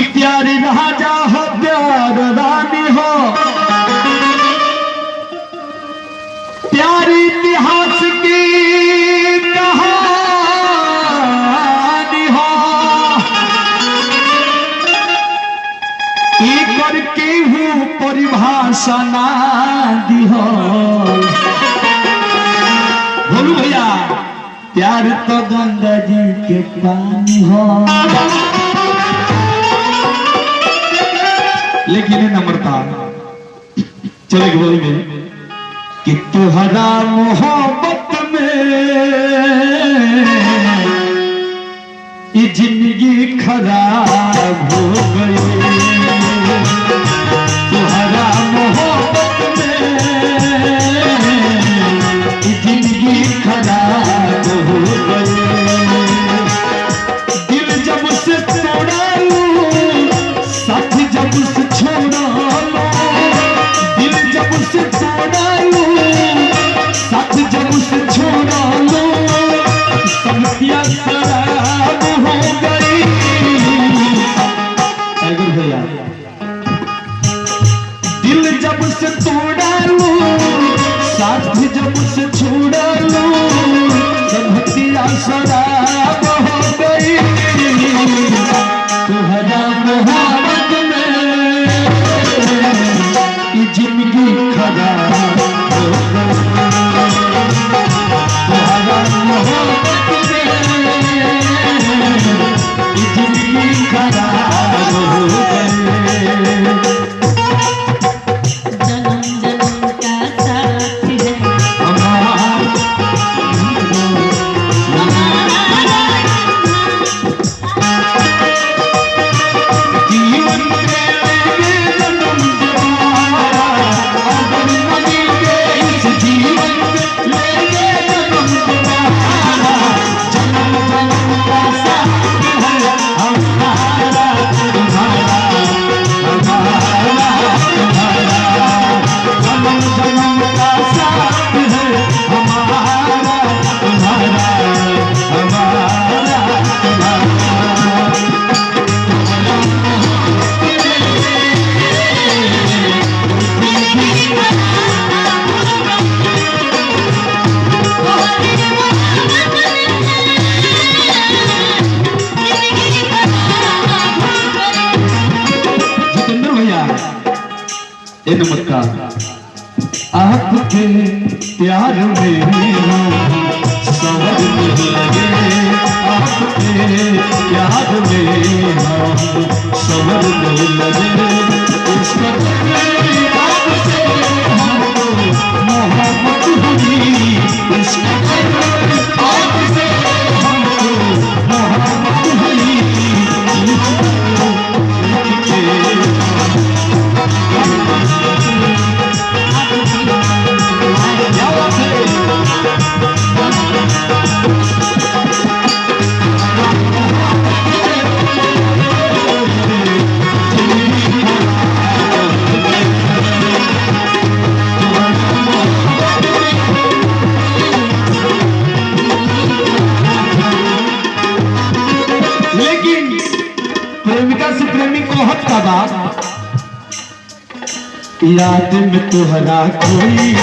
प्यारे राजा हो प्यार रानी हो, प्यारी इतिहास की कहानी हो, एक करके हूँ परिभाषा ना दी हो। बोलू भैया प्यार तो गंगा जी के पानी हो, लेकिन नम्रता चले बोल में कि तुहरा मोहब्बत में ये जिंदगी खराब हो गई, तुहरा मोहब्बत में ये जिंदगी खराब हो गई। दिल जब से तोड़ा लूं, साथ जब से छोड़ा लो, दिल जब से तोड़ा लूं, साथ जब से छोड़ा लो, सब प्यार खराब हो गई। भैया दिल जब से तोड़ा लूं, साथ जब से छोड़ा लो, सब प्यार खराब हो गई। तुहरा मोहब्बत में ये जिंदगी खराब हो गई, तुहरा मोहब्बत में ये जिंदगी खराब हो गई। जन्म जन्म का साथ है नमस्कार। आपके प्यार में सवरने लगे, आपके प्यार में सवरने लगे, उसका आपसे हमको मोहब्बत हुई, उसका आपसे हमको मोहब्बत हुई। याद में तुहरा कोई